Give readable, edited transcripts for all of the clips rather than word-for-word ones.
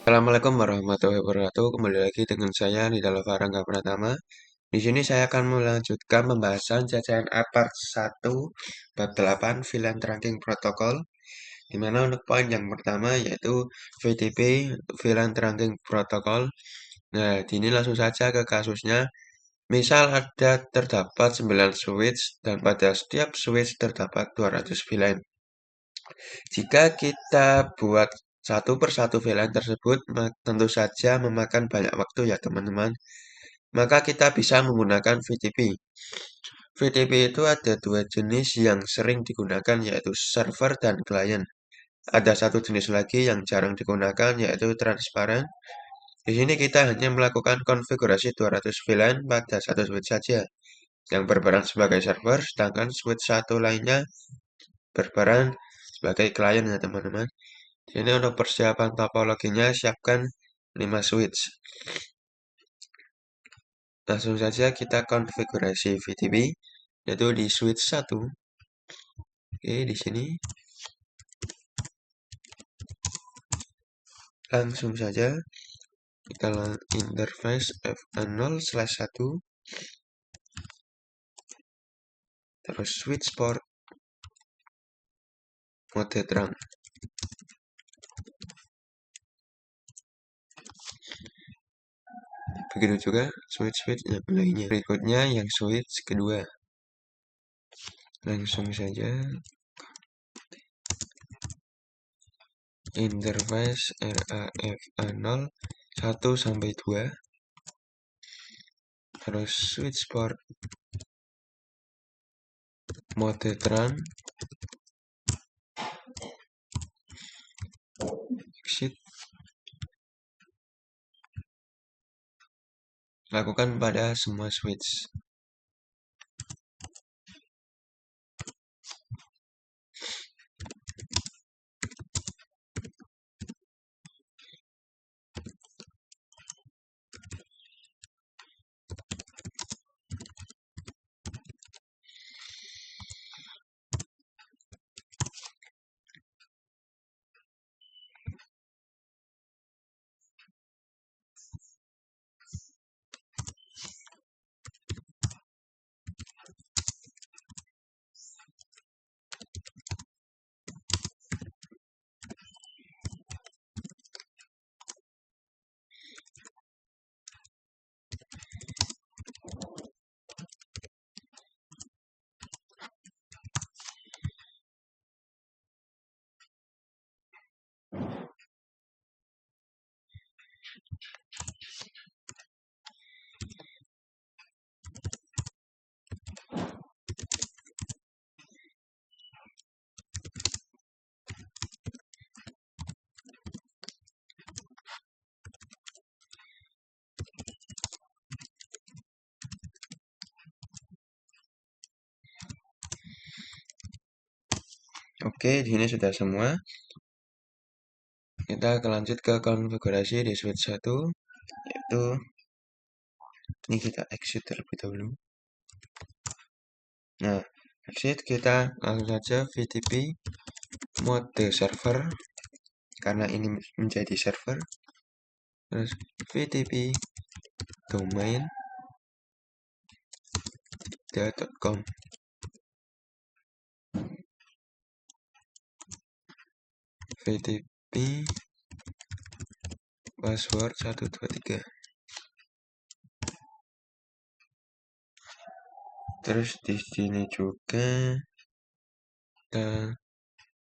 Assalamualaikum warahmatullahi wabarakatuh. Kembali lagi dengan saya Nidal Rangga Pratama. Di sini saya akan melanjutkan pembahasan jajaran part 1 bab 8 VLAN Trunking Protocol. Di mana untuk poin yang pertama yaitu VTP VLAN Trunking Protocol. Nah, ini langsung saja ke kasusnya. Misal terdapat 9 switch dan pada setiap switch terdapat 200 VLAN. Jika kita buat satu persatu VLAN tersebut, tentu saja memakan banyak waktu ya teman-teman. Maka kita bisa menggunakan VTP. VTP itu ada dua jenis yang sering digunakan yaitu server dan client. Ada satu jenis lagi yang jarang digunakan yaitu transparan. Di sini kita hanya melakukan konfigurasi 200 VLAN pada satu switch saja yang berperan sebagai server, sedangkan switch satu lainnya berperan sebagai klien ya teman-teman. Ini untuk persiapan topologinya, siapkan 5 switch. Langsung saja kita konfigurasi VTP, yaitu di switch 1. Oke, di sini. Langsung saja kita interface F0/1, terus switch port, mode trunk. Begitu juga switch-switch yang lainnya. Berikutnya yang switch kedua. Langsung saja interface RAFA0 1 sampai 2, terus switch port, mode trunk, exit. Lakukan pada semua switch. Oke, di sini sudah semua. Kita lanjut ke konfigurasi di switch 1, yaitu ini kita exit terlebih dahulu. Nah, exit kita langsung saja VTP mode server karena ini menjadi server. Terus VTP domain .com. VTP password 123. Terus di sini juga kita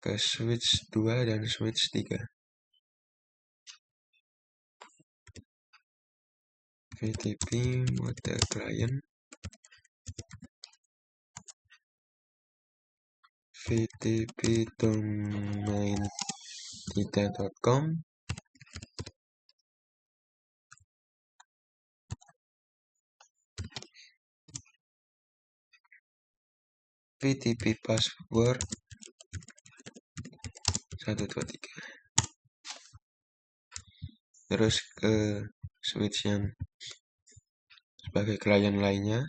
ke switch 2 dan switch 3. VTP mode client, VTP domain kita.com, VTP password 123. Terus ke switch yang sebagai klien lainnya.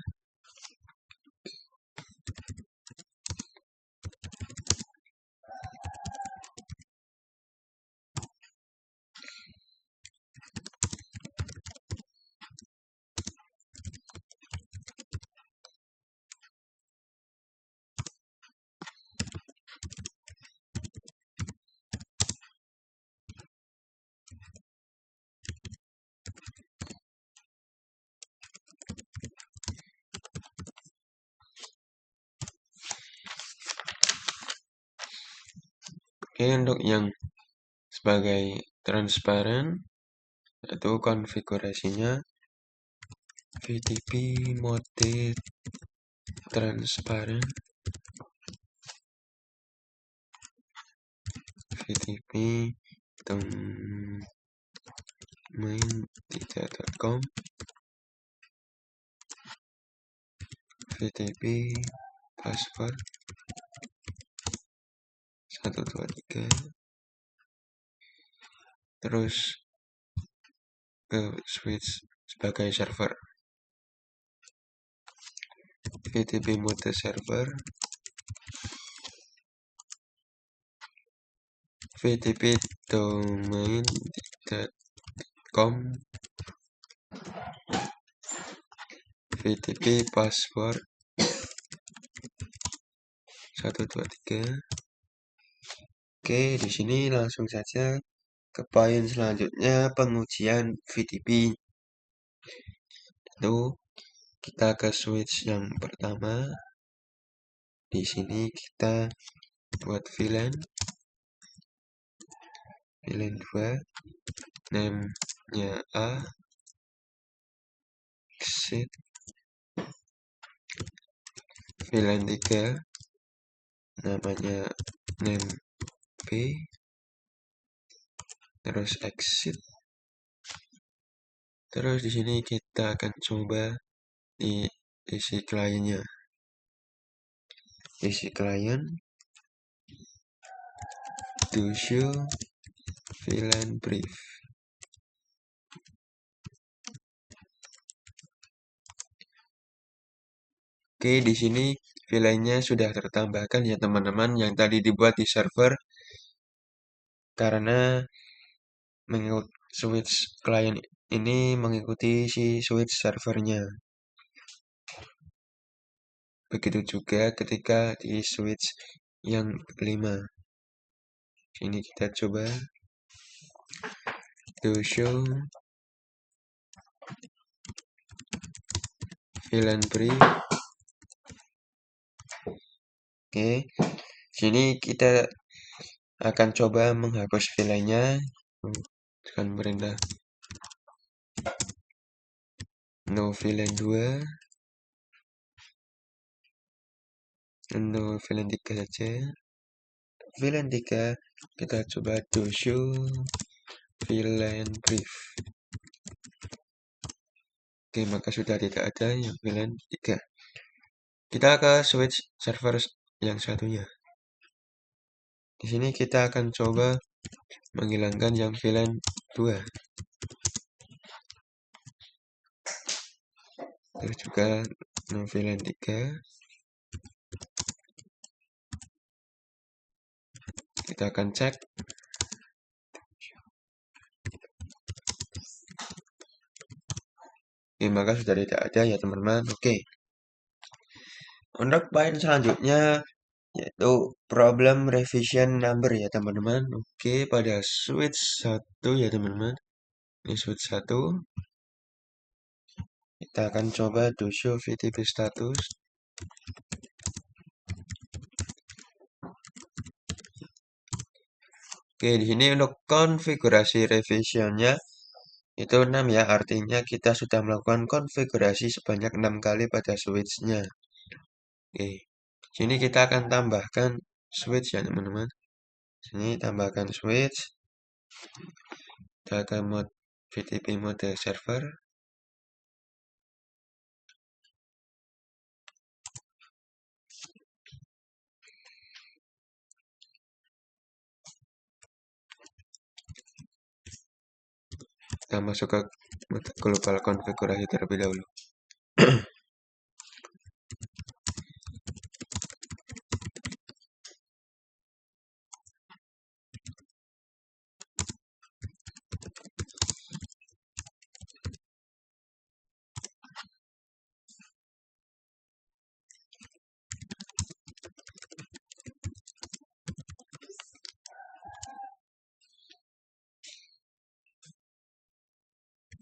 Oke, untuk yang sebagai transparan itu konfigurasinya VTP mode transparan, VTP domain.com, VTP password 123, terus ke switch sebagai server, VTP mode server, VTP domain.com, VTP password 123. Oke, di sini langsung saja ke poin selanjutnya, pengujian VTP. Itu kita ke switch yang pertama. Di sini kita buat VLAN 2, name-nya A, exit, VLAN 3, namanya name B, terus exit. Terus di sini kita akan coba di isi kliennya. Isi klien to show VLAN brief. Oke, di sini VLAN-nya sudah tertambahkan ya teman-teman, yang tadi dibuat di server karena mengikut switch klien ini mengikuti si switch servernya. Begitu juga ketika di switch yang kelima. Sini kita coba to show VLAN brief. Oke, sini kita akan coba menghapus VLAN-nya. Tekan perintah no VLAN 2, no VLAN 3 saja. VLAN 3 kita coba to show VLAN brief. Oke, maka sudah tidak ada yang VLAN 3. Kita ke switch server yang satunya. Di sini kita akan coba menghilangkan yang VLAN 2. Terus juga no VLAN 3. Kita akan cek. Oke, maka sudah tidak ada ya teman-teman. Oke. Untuk poin selanjutnya yaitu problem revision number ya teman-teman. Oke, pada switch 1 ya teman-teman. Ini switch 1. Kita akan coba to show VTP status. Oke, di sini untuk konfigurasi revisionnya itu 6 ya, artinya kita sudah melakukan konfigurasi sebanyak 6 kali pada switch-nya. Oke, sini kita akan tambahkan switch ya teman-teman. Sini tambahkan switch, data mode VTP mode server. Kita masuk ke global konfigurasi terlebih dahulu.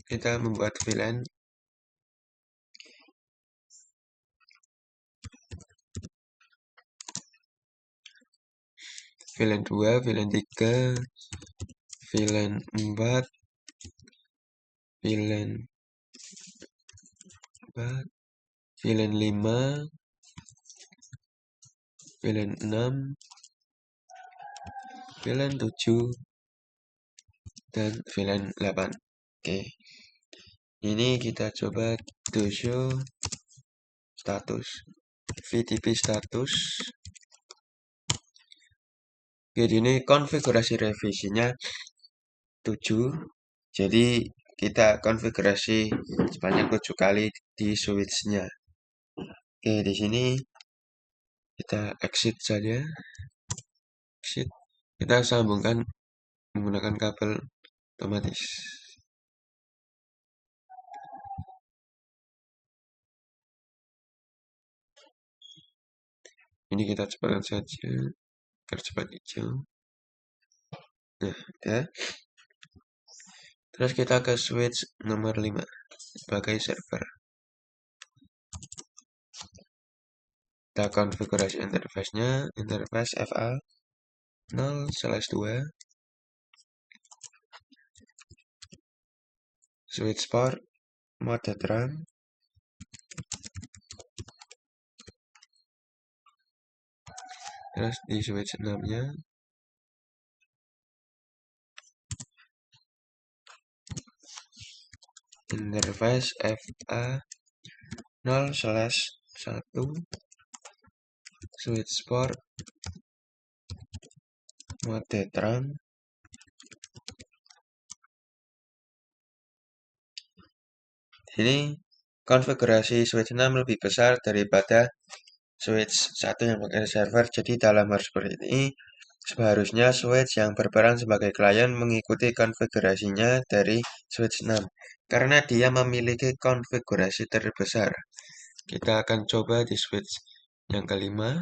Kita membuat VLAN. VLAN 2, VLAN 3, VLAN 4, VLAN 4, VLAN 5, VLAN 6, VLAN 7, dan VLAN 8. Oke, ini kita coba to show status. VTP status. Oke, ini konfigurasi revisinya 7. Jadi kita konfigurasi sebanyak 7 kali di switch-nya. Oke, di sini kita exit saja. Exit. Kita sambungkan menggunakan kabel otomatis. Ini kita cepatkan saja agar cepat hijau. Nah, ya. Terus kita ke switch nomor 5 sebagai server. Kita konfigurasi interface-nya, interface FA 0/2, switch port, mode drum, terus di switch 6-nya interface FA 0/1, switch port, mode drum, ini konfigurasi switch 6 lebih besar daripada switch 1 yang pakai server. Jadi dalam hal seperti ini, seharusnya switch yang berperan sebagai klien mengikuti konfigurasinya dari switch 6 karena dia memiliki konfigurasi terbesar. Kita akan coba di switch yang kelima,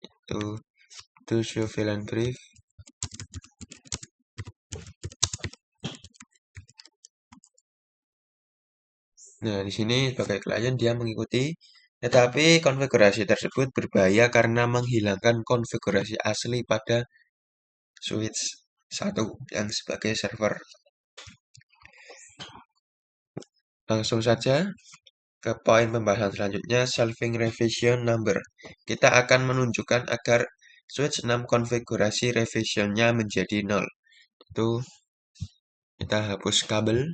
itu to show VLAN brief. Nah, di sini sebagai klien dia mengikuti, tetapi konfigurasi tersebut berbahaya karena menghilangkan konfigurasi asli pada switch 1 yang sebagai server. Langsung saja ke poin pembahasan selanjutnya, shelving revision number. Kita akan menunjukkan agar switch 6 konfigurasi revisionnya menjadi 0. Itu kita hapus kabel.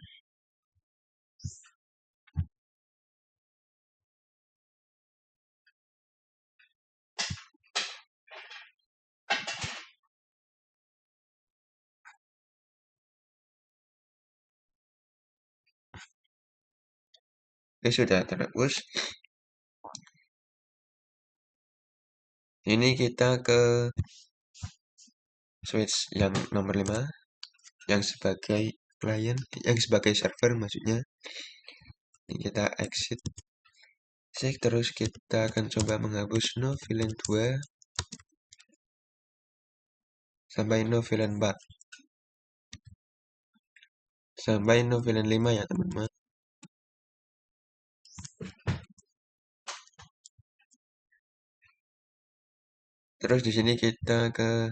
Oke, sudah terhapus. Ini kita ke switch yang nomor 5 yang sebagai klien, yang sebagai server maksudnya. Ini kita exit. Terus kita akan coba menghapus no VLAN 2 sampai no VLAN 4 sampai no VLAN 5 ya teman-teman. Terus di sini kita ke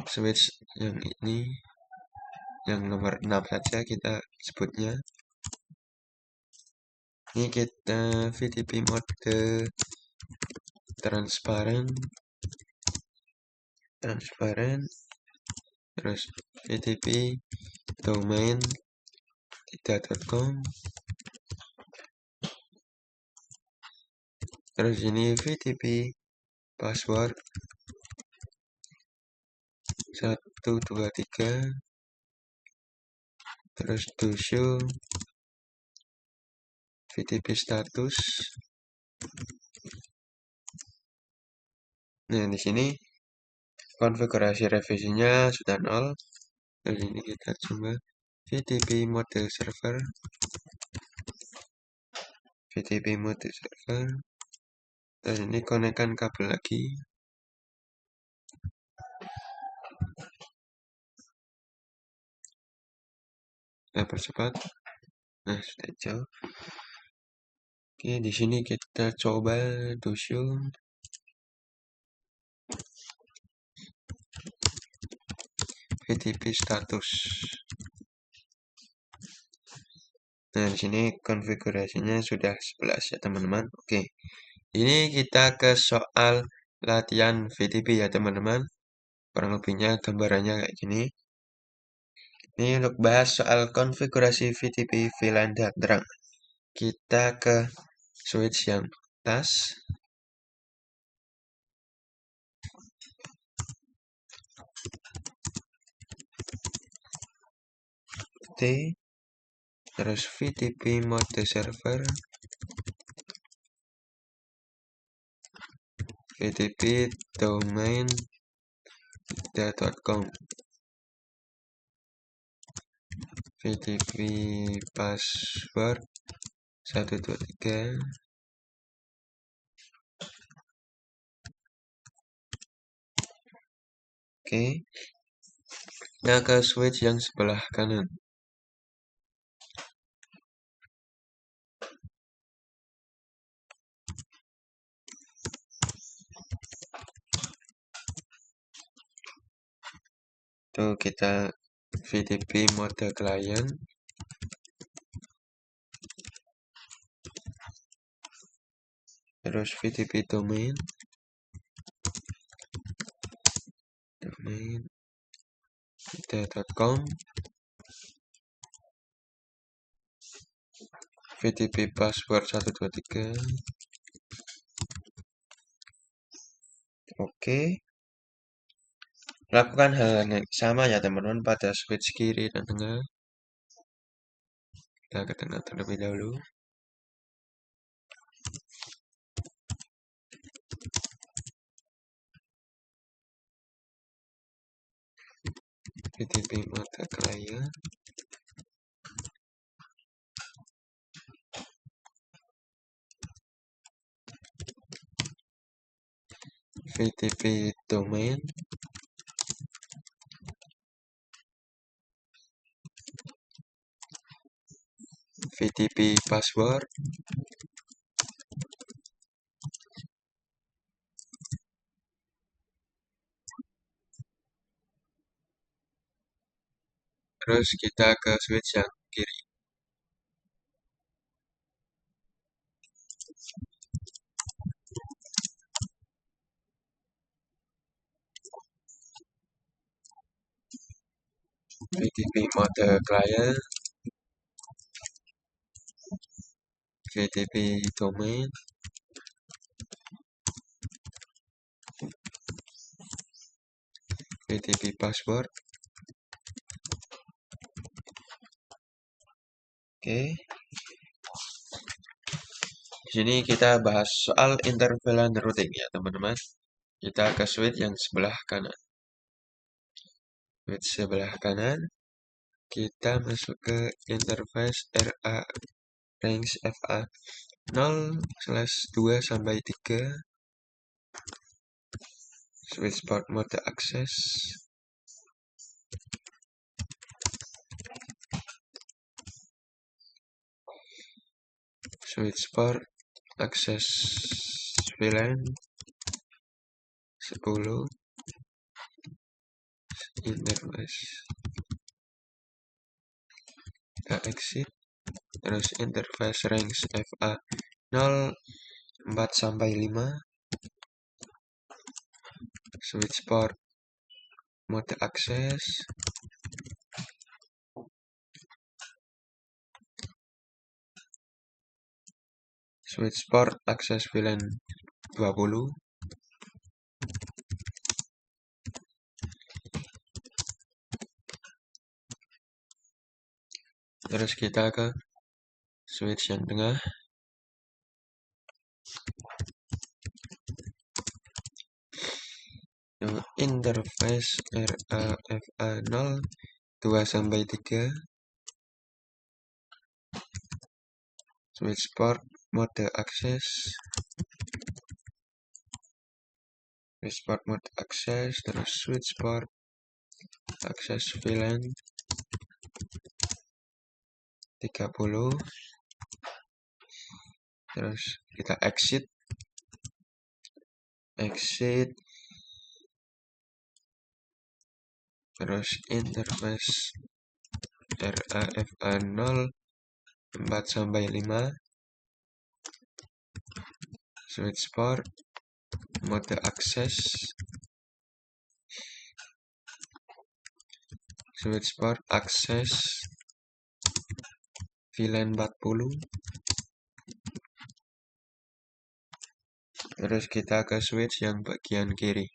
switch yang ini, yang nomor 6 saja kita sebutnya. Ini kita VTP mode transparan, terus VTP domain tidak.com, terus ini VTP password 123, terus to show VTP status. Nah, di sini konfigurasi revisinya sudah 0. Terus ini kita coba VTP mode server, VTP mode server. Dan ini konekkan kabel lagi. Nah, percepat. Nah, sudah hijau. Oke, di sini kita coba to show. VTP status. Nah, di sini konfigurasinya sudah 11 ya, teman-teman. Oke. Ini kita ke soal latihan VTP ya, teman-teman. Kurang lebihnya gambarannya kayak gini. Ini untuk bahas soal konfigurasi VTP VLAN dan terang. Kita ke switch yang atas. Terus VTP mode server, VTP domain .com, VTP password 123. Oke. Nah, ke switch yang sebelah kanan. Tuh kita VTP mode client. Terus VTP domain .com, VTP password 123. Oke. Lakukan hal yang sama ya, teman-teman, pada switch kiri dan tengah. Kita ke tengah terlebih dahulu. VTP mode client. VTP domain. VTP password. Terus kita ke switch yang kiri. VTP mode client, VTP domain, VTP password. Oke. Di sini kita bahas soal intervalan routing ya, teman-teman. Kita ke switch yang sebelah kanan. Switch sebelah kanan, kita masuk ke interface RA range FA 0/2 sampai 3. Switch port mode access. Switch port access VLAN 10. Interface. Kita exit. Terus interface range FA 0/4 sampai 5. Switch port mode access. Switch port access VLAN 20. Terus kita ke switch yang tengah. Interface RAFA 0/2 sampai 3. Switch port mode access. Switch port mode access, terus switch port access VLAN 30. Terus kita exit. terus interface RAFA0 4-5, switch port, mode akses, switch port akses VLAN 40. Terus kita ke switch yang bagian kiri.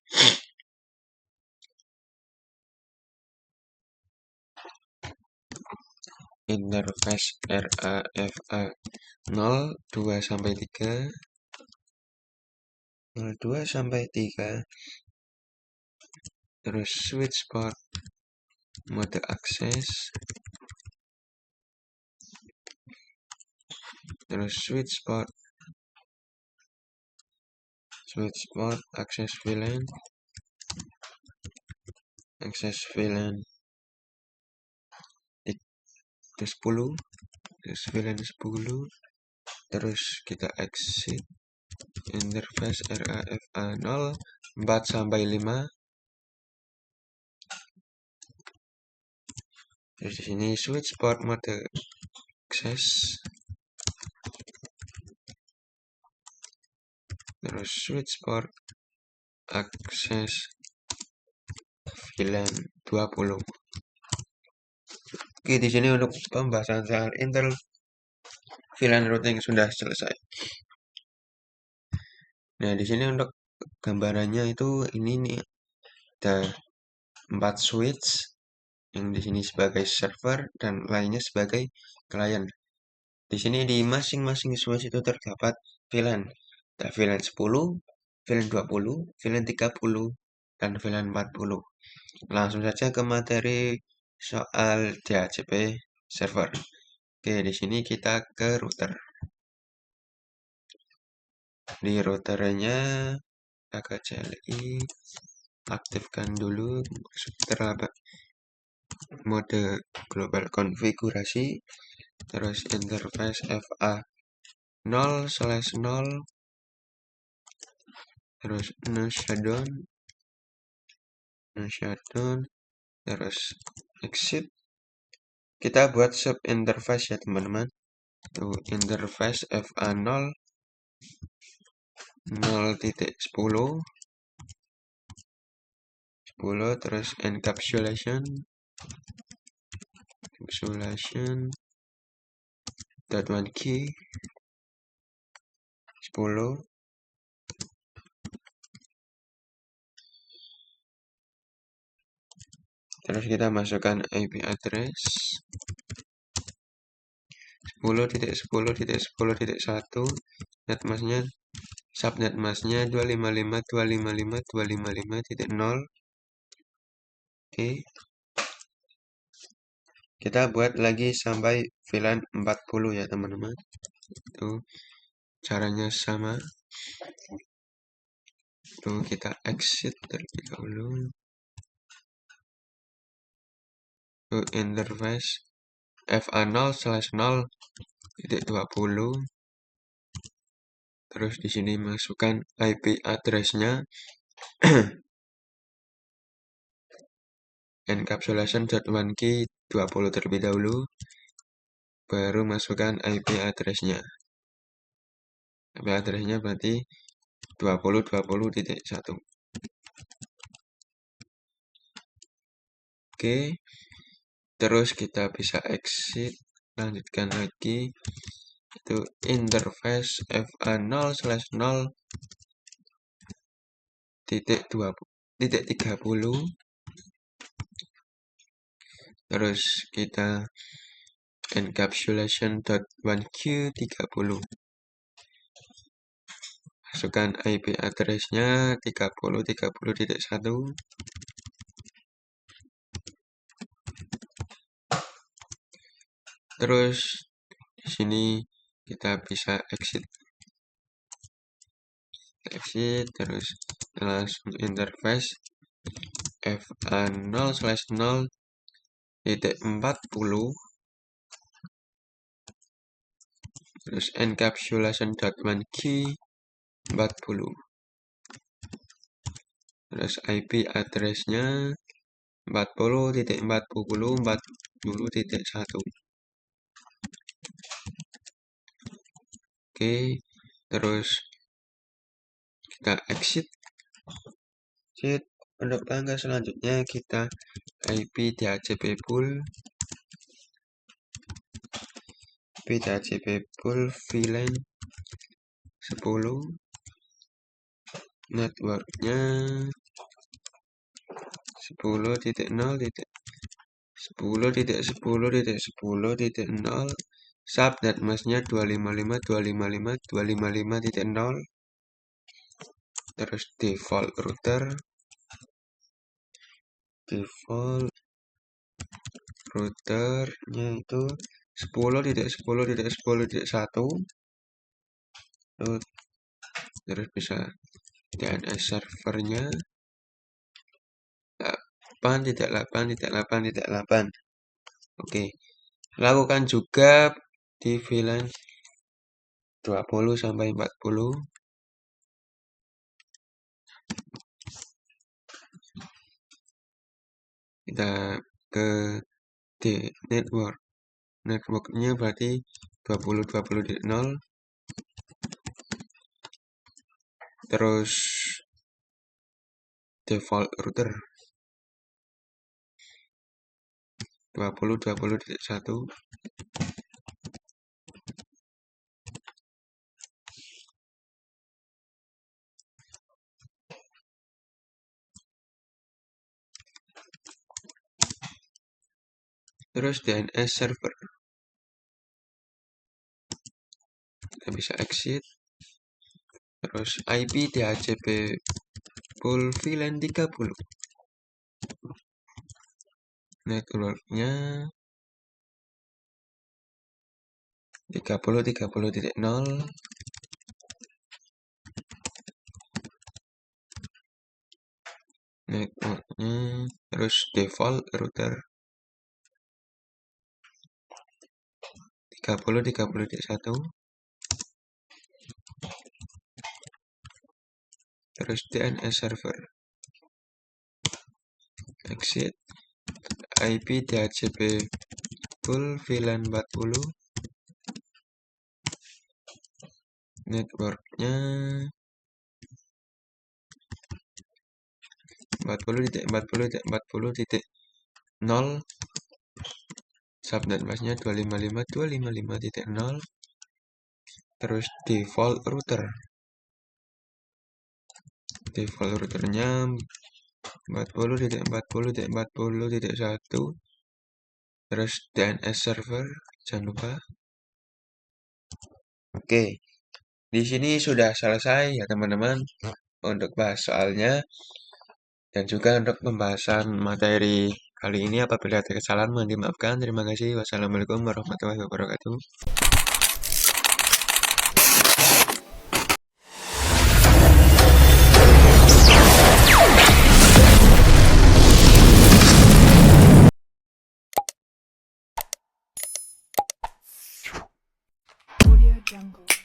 Interface RAFA 02-3, 02-3, terus switch port, mode akses, terus switch port akses VLAN, akses VLAN 10, terus VLAN 10, terus kita exit interface RAFA 0 4-5. Terus di sini switch port mode akses, terus switch port akses VLAN 20. Oke, di sini untuk pembahasan soal Intel VLAN routing sudah selesai. Nah, di sini untuk gambarannya itu ini nih, ada 4 switch yang di sini sebagai server dan lainnya sebagai klien. Di sini di masing-masing switch itu terdapat VLAN. Ada VLAN 10, VLAN 20, VLAN 30, dan VLAN 40. Langsung saja ke materi soal DHCP server. Oke, di sini kita ke router. Di routernya kita ke CLI, aktifkan dulu terdapat mode global konfigurasi, terus interface FA 0/0, terus no shutdown, terus exit. Kita buat sub interface ya teman-teman. Tuh interface FA 0.10, terus encapsulation .1 key 10. Terus kita masukkan IP address 10.10.10.1, netmasknya subnetmasknya 255.255.255.0. Oke. Kita buat lagi sampai VLAN 40 ya teman-teman. Itu caranya sama. Tuh kita exit terlebih dahulu. Tuh interface FA 0/0.20. Terus di sini masukkan IP address-nya. Encapsulation.1 key 20 terlebih dahulu, baru masukkan IP address-nya. IP address-nya berarti 20.20.1. Oke, terus kita bisa exit, lanjutkan lagi. Itu interface FA 0/0.30. Terus kita encapsulation.1q 30. Masukkan IP address-nya 30.30.1. Terus di sini kita bisa exit, terus langsung interface FA 0/0.40, terus encapsulation.1 key 40. Terus IP address-nya 40.40.40.1. Oke, terus kita exit. Untuk langkah selanjutnya kita IP DHCP pool VLAN 10, networknya 10.0.10.10.10.10, subnet masnya 255.255.255.0, terus default routernya itu 10.10.10.1, terus bisa DNS servernya 8.8.8.8. Oke, lakukan juga di VLAN 20 sampai 40. Kita ke networknya berarti 20.20.0, terus default router 20.20.1, terus DNS server. Kita bisa exit, terus IP DHCP pool VLAN 30, networknya 30.30.0, networknya terus default router 30.30.1, terus DNS server, exit, IP DHCP pool VLAN 40, networknya 40.40.40.0, subnet masnya 255.255.0, terus default routernya 40.40.40.1, terus DNS server, jangan lupa. Oke, di sini sudah selesai ya teman-teman untuk bahas soalnya, dan juga untuk pembahasan materi kali ini. Apabila ada kesalahan mohon dimaafkan. Terima kasih. Wassalamualaikum warahmatullahi wabarakatuh. Audio Jungle.